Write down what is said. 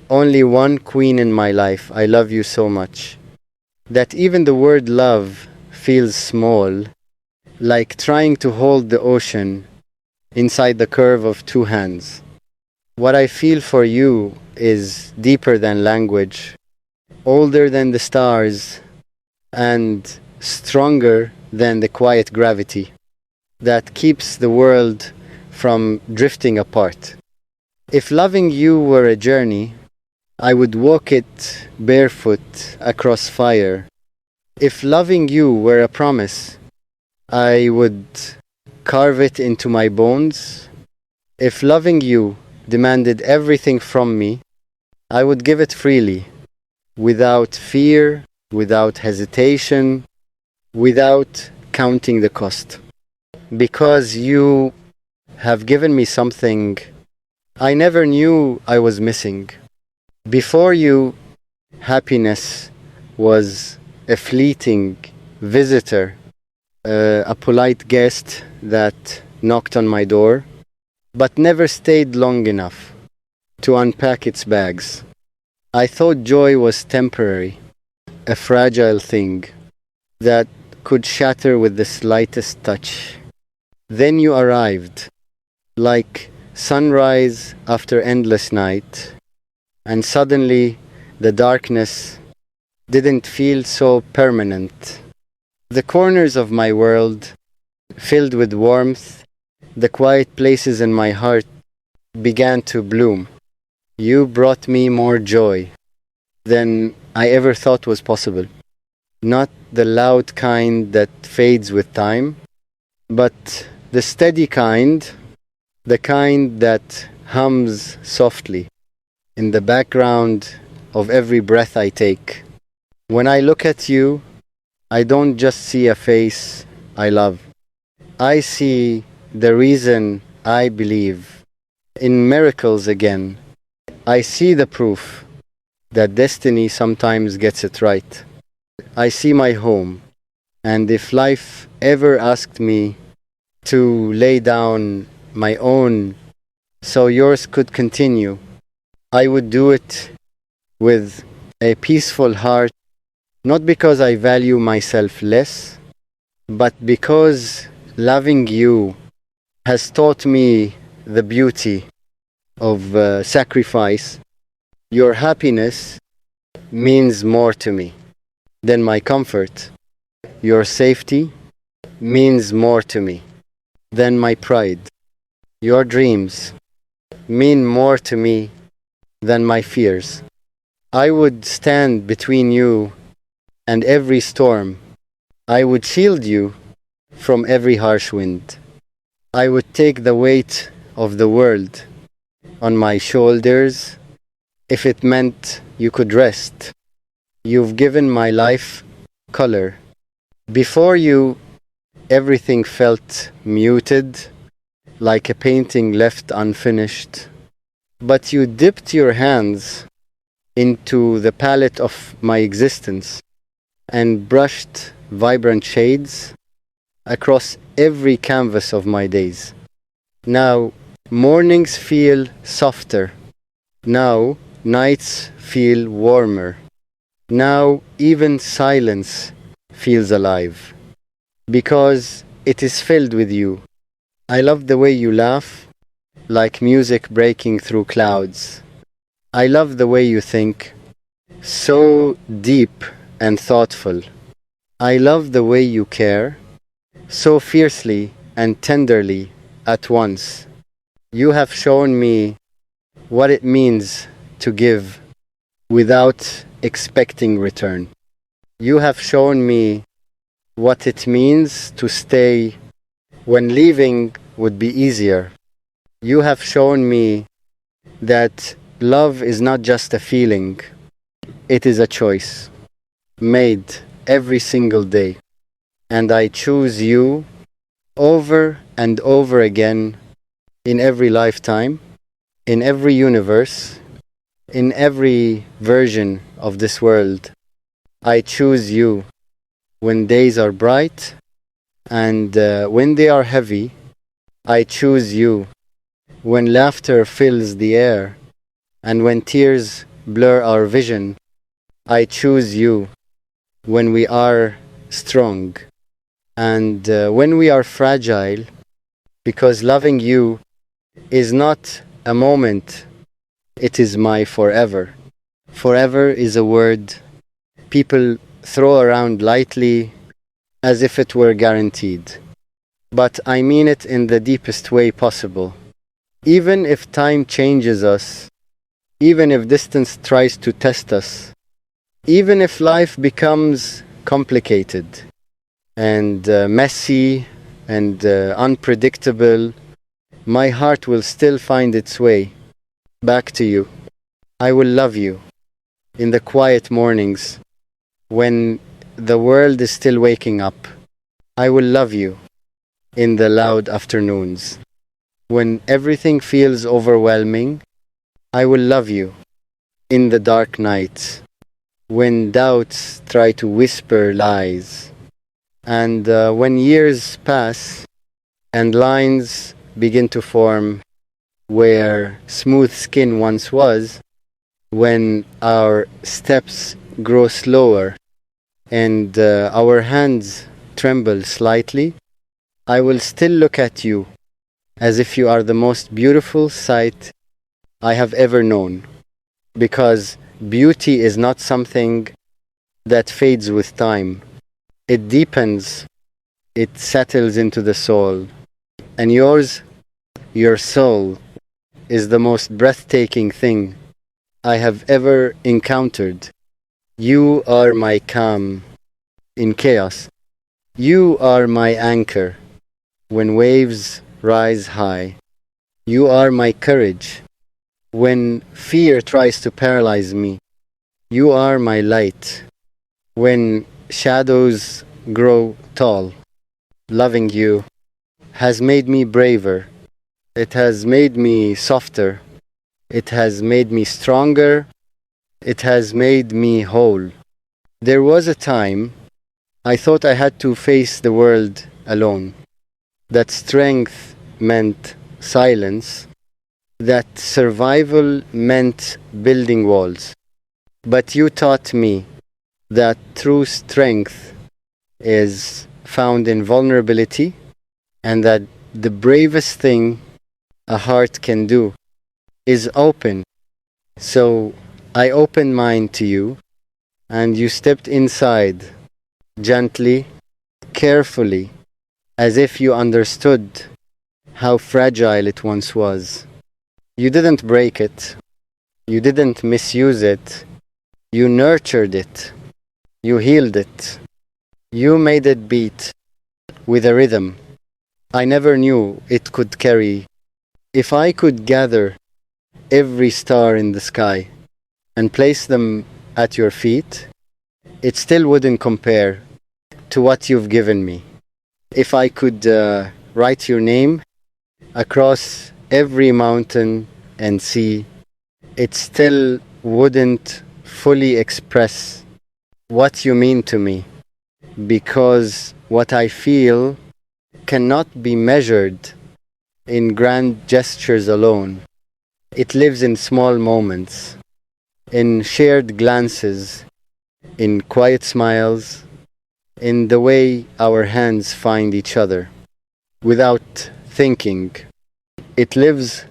only one queen in my life. I love you so much that even the word love feels small, like trying to hold the ocean inside the curve of two hands. What I feel for you is deeper than language, older than the stars, and stronger than the quiet gravity that keeps the world from drifting apart. If loving you were a journey, I would walk it barefoot across fire. If loving you were a promise, I would carve it into my bones. If loving you demanded everything from me, I would give it freely, without fear, without hesitation, without counting the cost. Because you have given me something I never knew I was missing. Before you, happiness was a fleeting visitor, a polite guest that knocked on my door, but never stayed long enough to unpack its bags. I thought joy was temporary, a fragile thing that could shatter with the slightest touch. Then you arrived, like sunrise after endless night, and suddenly the darkness didn't feel so permanent. The corners of my world filled with warmth, the quiet places in my heart began to bloom. You brought me more joy than I ever thought was possible. Not the loud kind that fades with time, but the steady kind, the kind that hums softly in the background of every breath I take. When I look at you, I don't just see a face I love. I see the reason I believe in miracles again. I see the proof that destiny sometimes gets it right. I see my home, and if life ever asked me to lay down my own so yours could continue, I would do it with a peaceful heart, not because I value myself less, but because loving you has taught me the beauty of sacrifice. Your happiness means more to me than my comfort. Your safety means more to me than my pride. Your dreams mean more to me than my fears. I would stand between you and every storm. I would shield you from every harsh wind. I would take the weight of the world on my shoulders if it meant you could rest. You've given my life color. Before you, everything felt muted, like a painting left unfinished. But you dipped your hands into the palette of my existence and brushed vibrant shades across every canvas of my days. Now, mornings feel softer. Now, nights feel warmer. Now, even silence feels alive because it is filled with you. I love the way you laugh, like music breaking through clouds. I love the way you think, so deep and thoughtful. I love the way you care, so fiercely and tenderly at once. You have shown me what it means to give without expecting return. You have shown me what it means to stay when leaving would be easier. You have shown me that love is not just a feeling, it is a choice made every single day. And I choose you over and over again in every lifetime, in every universe, in every version of this world. I choose you when days are bright and when they are heavy. I choose you when laughter fills the air and when tears blur our vision, I choose you when we are strong and when we are fragile, because loving you is not a moment, it is my forever. Forever is a word people throw around lightly as if it were guaranteed. But I mean it in the deepest way possible. Even if time changes us, even if distance tries to test us, even if life becomes complicated and messy and unpredictable, my heart will still find its way back to you. I will love you in the quiet mornings when the world is still waking up. I will love you in the loud afternoons when everything feels overwhelming. I will love you in the dark nights when doubts try to whisper lies, and when years pass and lines begin to form where smooth skin once was, when our steps grow slower and our hands tremble slightly, I will still look at you as if you are the most beautiful sight I have ever known, because beauty is not something that fades with time. It deepens, it settles into the soul. And yours, your soul, is the most breathtaking thing I have ever encountered. You are my calm in chaos. You are my anchor when waves rise high. You are my courage when fear tries to paralyze me. You are my light when shadows grow tall. Loving you has made me braver. It has made me softer. It has made me stronger. It has made me whole. There was a time I thought I had to face the world alone, that strength meant silence, that survival meant building walls. But you taught me that true strength is found in vulnerability, and that the bravest thing a heart can do is open. So I opened mine to you, and you stepped inside gently, carefully, as if you understood how fragile it once was. You didn't break it. You didn't misuse it. You nurtured it. You healed it. You made it beat with a rhythm I never knew it could carry. If I could gather every star in the sky and place them at your feet, it still wouldn't compare to what you've given me. If I could write your name across every mountain and sea, it still wouldn't fully express what you mean to me, because what I feel cannot be measured in grand gestures alone. It lives in small moments, in shared glances, in quiet smiles, in the way our hands find each other without thinking. It lives